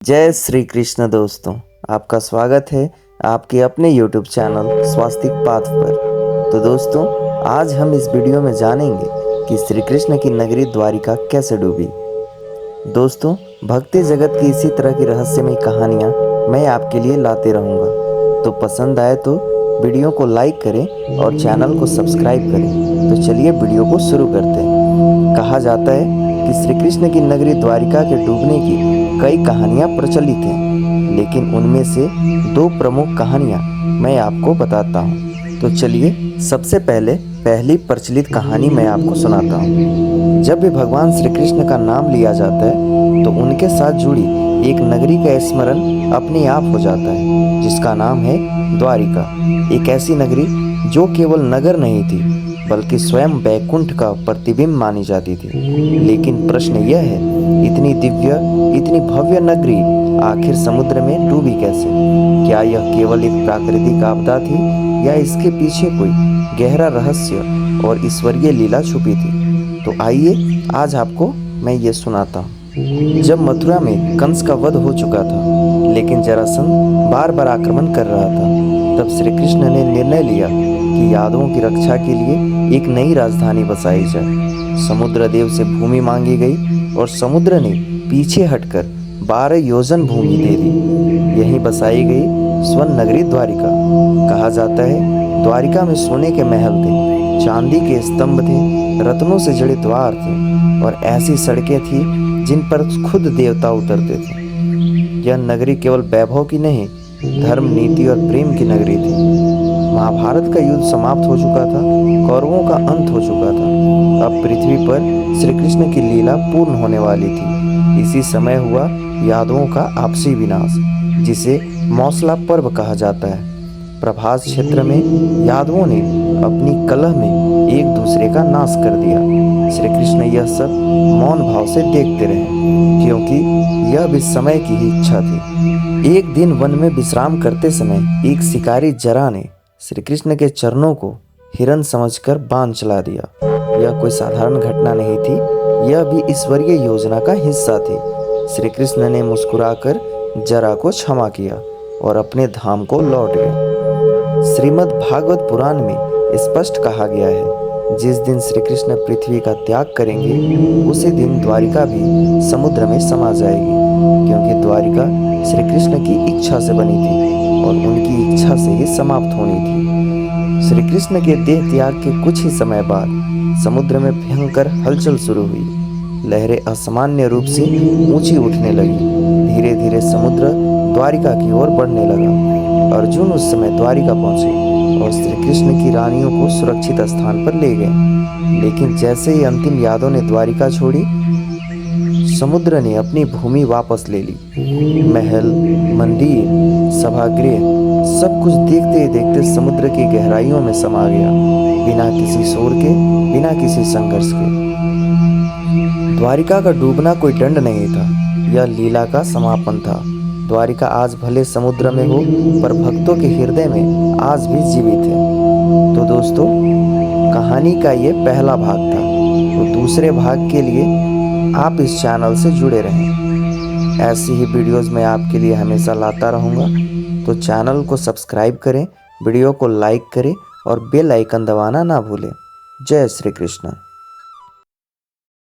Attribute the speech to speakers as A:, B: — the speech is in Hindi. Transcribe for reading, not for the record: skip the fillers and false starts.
A: जय श्री कृष्ण दोस्तों, आपका स्वागत है आपके अपने YouTube चैनल स्वास्तिक पाथ पर। तो दोस्तों, आज हम इस वीडियो में जानेंगे कि श्री कृष्ण की नगरी द्वारिका कैसे डूबी। दोस्तों, भक्ति जगत की इसी तरह की रहस्यमय कहानियाँ मैं आपके लिए लाते रहूँगा। तो पसंद आए तो वीडियो को लाइक करें और चैनल को सब्सक्राइब करें। तो चलिए वीडियो को शुरू करते हैं। कहा जाता है कि श्री कृष्ण की नगरी द्वारिका के डूबने की कई कहानियाँ प्रचलित हैं, लेकिन उनमें से दो प्रमुख कहानियाँ मैं आपको बताता हूँ। तो चलिए सबसे पहले पहली प्रचलित कहानी मैं आपको सुनाता हूँ। जब भी भगवान श्री कृष्ण का नाम लिया जाता है तो उनके साथ जुड़ी एक नगरी का स्मरण अपने आप हो जाता है, जिसका नाम है द्वारिका। एक ऐसी नगरी जो केवल नगर नहीं थी बल्कि स्वयं वैकुंठ का प्रतिबिंब मानी जाती थी। लेकिन प्रश्न यह है, इतनी दिव्य, इतनी भव्य नगरी आखिर समुद्र में डूबी कैसे? क्या यह केवल एक प्राकृतिक आपदा थी या इसके पीछे कोई गहरा रहस्य और ईश्वरीय लीला छुपी थी? तो आइए आज आपको मैं ये सुनाता हूँ। जब मथुरा में कंस का वध हो चुका था, लेकिन जरासंध बार बार आक्रमण कर रहा था, तब श्री कृष्ण ने निर्णय लिया कि यादवों की रक्षा के लिए एक नई राजधानी बसाई जाए। समुद्र देव से भूमि मांगी गई और समुद्र ने पीछे हटकर 12 योजन भूमि दे दी। यहीं बसाई गई स्वर्ण नगरी द्वारिका। कहा जाता है द्वारिका में सोने के महल थे, चांदी के स्तंभ थे, रत्नों से जड़े द्वार थे और ऐसी सड़कें थी जिन पर खुद देवता उतरते थे। यह नगरी केवल वैभव की नहीं, धर्म, नीति और प्रेम की नगरी थी। महाभारत का युद्ध समाप्त हो चुका था, कौरवों का अंत हो चुका था। अब पृथ्वी पर श्री कृष्ण की लीला पूर्ण होने वाली थी। इसी समय हुआ यादवों का आपसी विनाश, जिसे मौसला पर्व कहा जाता है। प्रभास क्षेत्र में यादवों ने अपनी कलह में एक दूसरे का नाश कर दिया। श्री कृष्ण यह सब मौन भाव से देखते रहे, क्योंकि यह भी समय की ही इच्छा थी। एक दिन वन में विश्राम करते समय एक शिकारी जरा ने श्री कृष्ण के चरणों को हिरण समझकर बाण चला दिया। यह कोई साधारण घटना नहीं थी, यह भी ईश्वरीय योजना का हिस्सा थी। श्री कृष्ण ने मुस्कुराकर जरा को क्षमा किया और अपने धाम को लौट गए। श्रीमद् भागवत पुराण में स्पष्ट कहा गया है, जिस दिन श्री कृष्ण पृथ्वी का त्याग करेंगे उसी दिन द्वारिका भी समुद्र में समा जाएगी, क्योंकि द्वारिका श्री कृष्ण की इच्छा से बनी थी और उनकी इच्छा से ही समाप्त होनी थी। श्री कृष्ण के देह त्याग के कुछ ही समय बाद समुद्र में भयंकर हलचल शुरू हुई। लहरें असामान्य रूप से ऊंची उठने लगी। धीरे धीरे समुद्र द्वारिका की ओर बढ़ने लगा। अर्जुन उस समय द्वारिका पहुंचे और श्री कृष्ण की रानियों को सुरक्षित स्थान पर ले गए। लेकिन जैसे ही अंतिम यादव ने द्वारिका छोड़ी, समुद्र ने अपनी भूमि वापस ले ली। महल, मंदिर, सभागृह सब कुछ देखते देखते समुद्र की गहराइयों में समा गया, बिना किसी शोर के, बिना किसी संघर्ष के। द्वारिका का डूबना कोई दंड नहीं था, यह लीला का समापन था। द्वारिका आज भले समुद्र में हो, पर भक्तों के हृदय में आज भी जीवित है। तो दोस्तों, कहानी का ये पहला भाग था। तो दूसरे भाग के लिए आप इस चैनल से जुड़े रहें। ऐसी ही वीडियोस मैं आपके लिए हमेशा लाता रहूँगा। तो चैनल को सब्सक्राइब करें, वीडियो को लाइक करें और बेल आइकन दबाना ना भूलें। जय श्री कृष्ण।